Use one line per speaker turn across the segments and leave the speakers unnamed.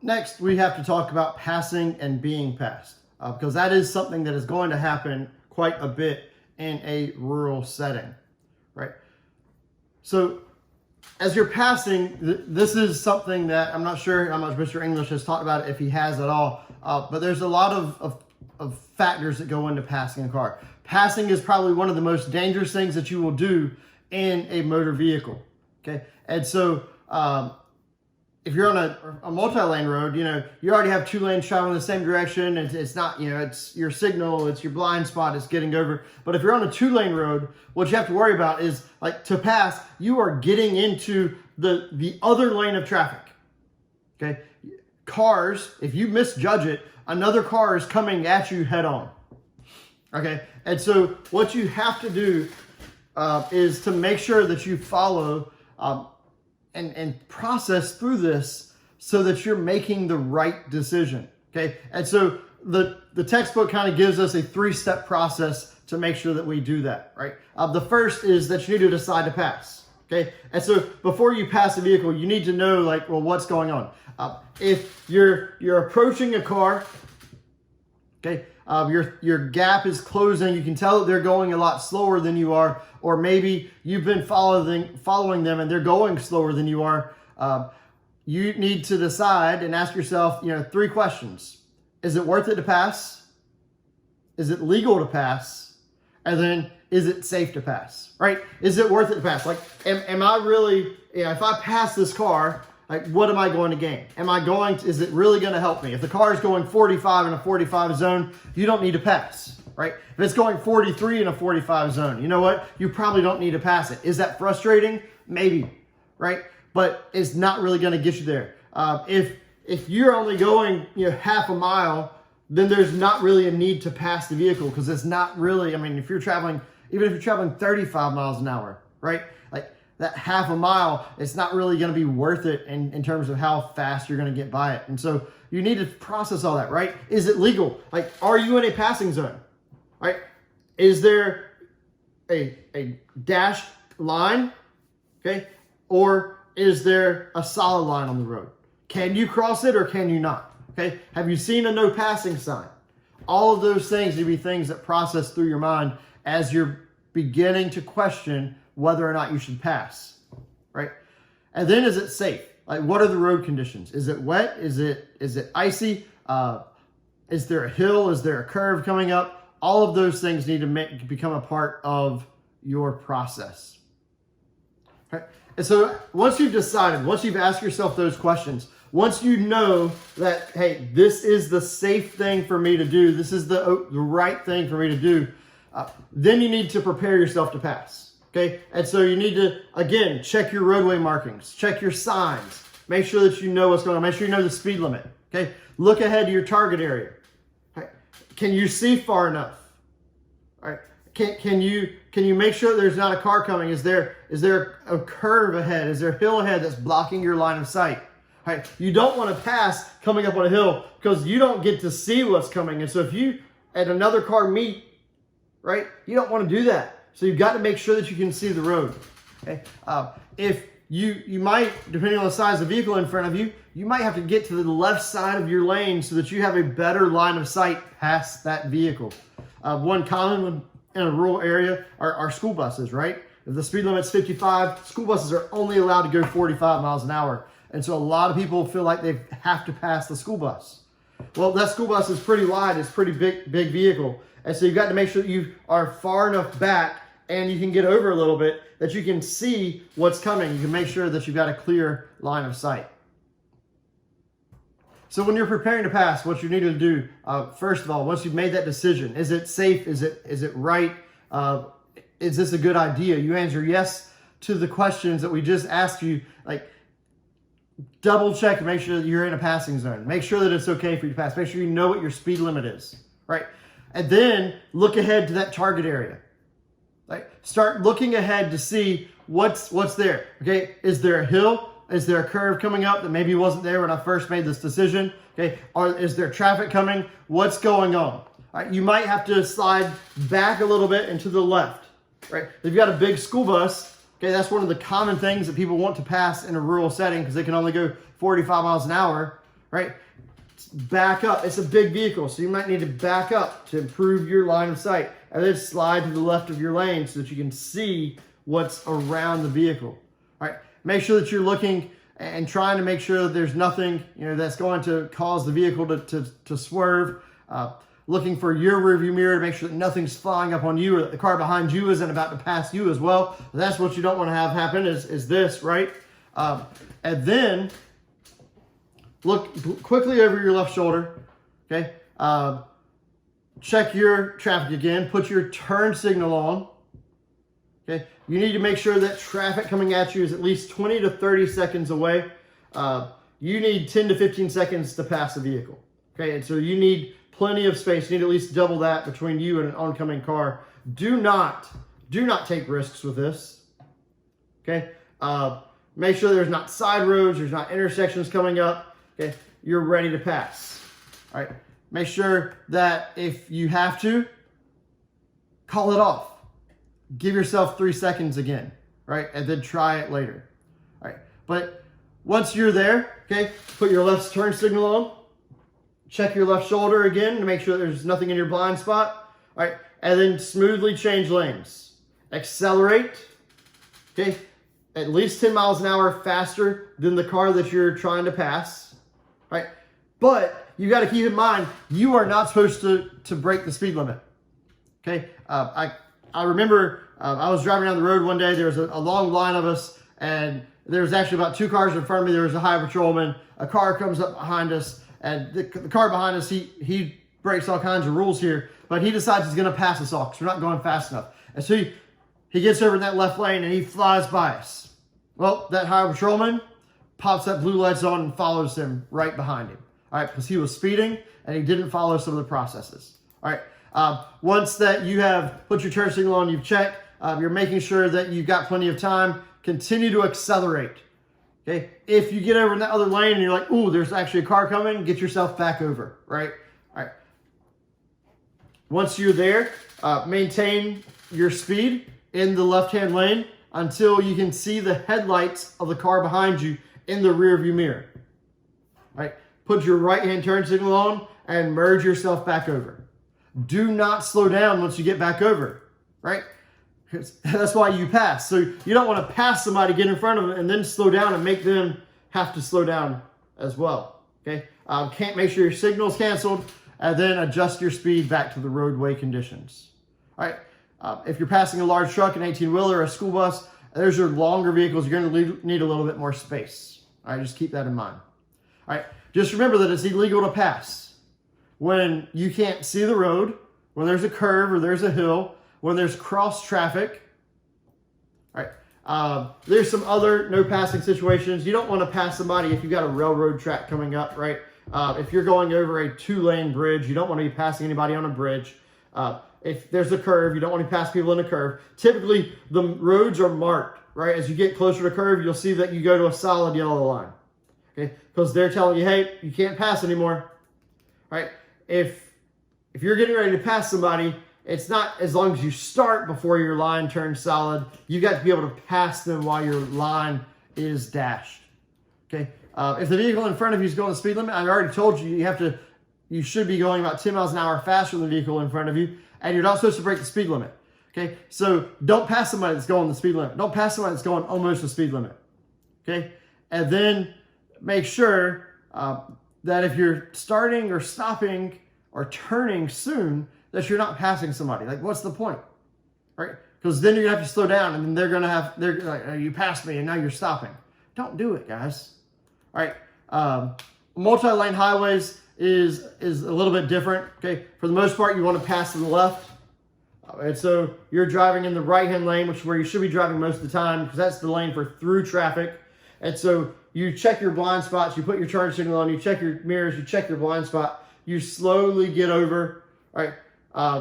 next, we have to talk about passing and being passed, because that is something that is going to happen quite a bit in a rural setting, right? So as you're passing, this is something that I'm not sure how much Mr. English has talked about it, if he has at all, but there's a lot of factors that go into passing a car. Passing is probably one of the most dangerous things that you will do in a motor vehicle, okay? And so if you're on a multi-lane road, you already have 2 lanes traveling the same direction. It's not, it's your signal, it's your blind spot, it's getting over. But if you're on a 2-lane road, what you have to worry about is, like, to pass, you are getting into the other lane of traffic, okay? Cars, if you misjudge it, another car is coming at you head on, okay? And so what you have to do is to make sure that you follow and process through this so that you're making the right decision, okay? And so the textbook kind of gives us a 3-step process to make sure that we do that, right? The first is that you need to decide to pass, okay? And so before you pass a vehicle, you need to know, like, well, what's going on? If you're approaching a car, okay, your gap is closing, you can tell that they're going a lot slower than you are, or maybe you've been following them and they're going slower than you are. You need to decide and ask yourself, 3 questions. Is it worth it to pass? Is it legal to pass? And then, is it safe to pass, right? Is it worth it to pass? Like, am I really, if I pass this car, like, what am I going to gain? Is it really going to help me? If the car is going 45 in a 45 zone, you don't need to pass, right? If it's going 43 in a 45 zone, you know what? You probably don't need to pass it. Is that frustrating? Maybe, right? But it's not really going to get you there. If you're only going, half a mile, then there's not really a need to pass the vehicle, because it's not really, if you're traveling, even if you're traveling 35 miles an hour, right? Like, that half a mile, it's not really going to be worth it in terms of how fast you're going to get by it. And so you need to process all that, right? Is it legal? Like, are you in a passing zone, right? Is there a dashed line, okay? Or is there a solid line on the road? Can you cross it or can you not, okay? Have you seen a no passing sign? All of those things need to be things that process through your mind as you're beginning to question whether or not you should pass, right? And then, is it safe? Like, what are the road conditions? Is it wet? Is it icy? Is there a hill? Is there a curve coming up? All of those things need to become a part of your process. Right? And so once you've decided, once you've asked yourself those questions, once you know that, hey, this is the safe thing for me to do, this is the right thing for me to do, then you need to prepare yourself to pass. Okay, and so you need to, again, check your roadway markings, check your signs, make sure that you know what's going on, make sure you know the speed limit, okay? Look ahead to your target area. Right? Can you see far enough? All right. Can you make sure there's not a car coming? Is there a curve ahead? Is there a hill ahead that's blocking your line of sight? All right. You don't want to pass coming up on a hill because you don't get to see what's coming. And so if you and another car meet, right, you don't want to do that. So you've got to make sure that you can see the road. Okay. If you might, depending on the size of the vehicle in front of you, you might have to get to the left side of your lane so that you have a better line of sight past that vehicle. One common one in a rural area are school buses, right? If the speed limit's 55, school buses are only allowed to go 45 miles an hour. And so a lot of people feel like they have to pass the school bus. Well, that school bus is pretty wide, it's a pretty big vehicle. And so you've got to make sure that you are far enough back and you can get over a little bit that you can see what's coming. You can make sure that you've got a clear line of sight. So when you're preparing to pass, what you need to do, first of all, once you've made that decision, is it safe? Is it right? Is this a good idea? You answer yes to the questions that we just asked you. Like, double check and make sure that you're in a passing zone. Make sure that it's okay for you to pass. Make sure you know what your speed limit is, right? And then look ahead to that target area. Like, start looking ahead to see what's there. Okay, is there a hill? Is there a curve coming up that maybe wasn't there when I first made this decision? Okay, or is there traffic coming? What's going on? All right, you might have to slide back a little bit and to the left. Right, if you've got a big school bus, okay, that's one of the common things that people want to pass in a rural setting because they can only go 45 miles an hour. right? Back up. It's a big vehicle, so you might need to back up to improve your line of sight, and then slide to the left of your lane so that you can see what's around the vehicle. All right, make sure that you're looking and trying to make sure that there's nothing, that's going to cause the vehicle to swerve. Looking for your rearview mirror to make sure that nothing's flying up on you, or that the car behind you isn't about to pass you as well. That's what you don't want to have happen is this, right? And then look quickly over your left shoulder, okay? Check your traffic again. Put your turn signal on, okay? You need to make sure that traffic coming at you is at least 20 to 30 seconds away. You need 10 to 15 seconds to pass the vehicle, okay? And so you need plenty of space. You need at least double that between you and an oncoming car. Do not take risks with this, okay? Make sure there's not side roads, there's not intersections coming up, okay? You're ready to pass, all right? Make sure that if you have to, call it off. Give yourself 3 seconds again, right? And then try it later, all right? But once you're there, okay, put your left turn signal on. Check your left shoulder again to make sure there's nothing in your blind spot. All right, and then smoothly change lanes. Accelerate, okay, at least 10 miles an hour faster than the car that you're trying to pass, right? But you got to keep in mind, you are not supposed to break the speed limit, okay? I remember I was driving down the road one day. There was a long line of us, and there was actually about 2 cars in front of me. There was a highway patrolman. A car comes up behind us. And the car behind us, he breaks all kinds of rules here, but he decides he's going to pass us all because we're not going fast enough. And so he gets over in that left lane and he flies by us. Well, that highway patrolman pops that blue lights on and follows him right behind him. All right, because he was speeding and he didn't follow some of the processes. All right, once that you have put your turn signal on, you've checked, you're making sure that you've got plenty of time, continue to accelerate. Okay, if you get over in that other lane and you're like, ooh, there's actually a car coming, get yourself back over, right? All right. Once you're there, maintain your speed in the left-hand lane until you can see the headlights of the car behind you in the rear view mirror. All right. Put your right-hand turn signal on and merge yourself back over. Do not slow down once you get back over, right? That's why you pass. So you don't want to pass somebody, get in front of them, and then slow down and make them have to slow down as well. Okay? Can't make sure your signal's canceled, and then adjust your speed back to the roadway conditions. All right? If you're passing a large truck, an 18-wheeler, a school bus, those are longer vehicles. You're going to need a little bit more space. All right? Just keep that in mind. All right? Just remember that it's illegal to pass when you can't see the road, when there's a curve or there's a hill, when there's cross traffic. All right. There's some other no passing situations. You don't want to pass somebody if you've got a railroad track coming up, right? If you're going over a 2-lane bridge, you don't want to be passing anybody on a bridge. If there's a curve, you don't want to pass people in a curve. Typically, the roads are marked, right? As you get closer to the curve, you'll see that you go to a solid yellow line, okay? Because they're telling you, hey, you can't pass anymore, right? If you're getting ready to pass somebody, it's not as long as you start before your line turns solid. You got to be able to pass them while your line is dashed. Okay. If the vehicle in front of you is going the speed limit, I already told you you should be going about 10 miles an hour faster than the vehicle in front of you, and you're not supposed to break the speed limit. Okay. So don't pass somebody that's going the speed limit. Don't pass somebody that's going almost the speed limit. Okay. And then make sure that if you're starting or stopping or turning soon, that you're not passing somebody. Like, what's the point, right? Because then you're gonna have to slow down, and then they're like, oh, you passed me, and now you're stopping. Don't do it, guys. All right, multi-lane highways is a little bit different. Okay, for the most part, you want to pass to the left, and so you're driving in the right-hand lane, which is where you should be driving most of the time, because that's the lane for through traffic. And so you check your blind spots, you put your turn signal on, you check your mirrors, you check your blind spot, you slowly get over. All right.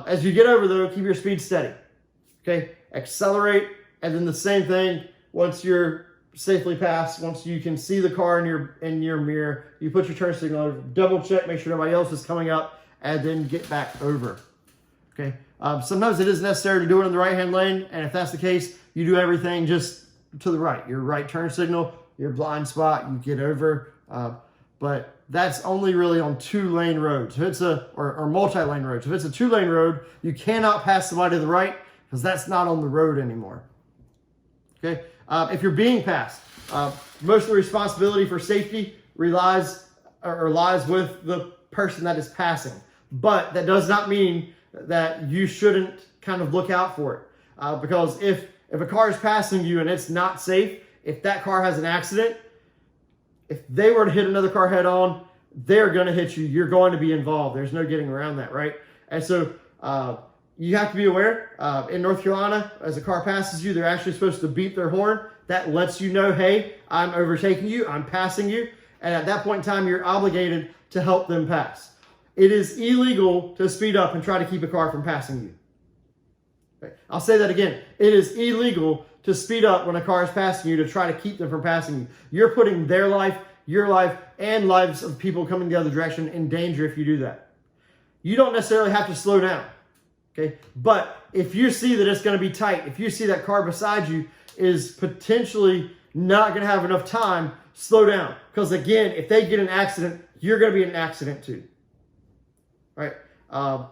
As you get over, though, keep your speed steady. Okay, accelerate, and then the same thing once you're safely past. Once you can see the car in your mirror, you put your turn signal on, double check, make sure nobody else is coming up, and then get back over. Okay. Sometimes it is necessary to do it in the right-hand lane, and if that's the case, you do everything just to the right. Your right turn signal, your blind spot, you get over. but that's only really on 2-lane roads. If it's or multi-lane roads. If it's a 2-lane road, you cannot pass somebody to the right because that's not on the road anymore. Okay. If you're being passed, most of the responsibility for safety lies with the person that is passing. But that does not mean that you shouldn't kind of look out for it. Because if a car is passing you and it's not safe, if that car has an accident, if they were to hit another car head on, they're going to hit you. You're going to be involved. There's no getting around that, right? And so you have to be aware. In North Carolina, as a car passes you, they're actually supposed to beep their horn. That lets you know, hey, I'm overtaking you, I'm passing you. And at that point in time, you're obligated to help them pass. It is illegal to speed up and try to keep a car from passing you. Okay. I'll say that again. It is illegal to speed up when a car is passing you to try to keep them from passing you. You're putting their life, your life, and lives of people coming the other direction in danger if you do that. You don't necessarily have to slow down. Okay. But if you see that it's going to be tight, if you see that car beside you is potentially not going to have enough time, slow down. Because again, if they get in an accident, you're going to be in an accident too. All right.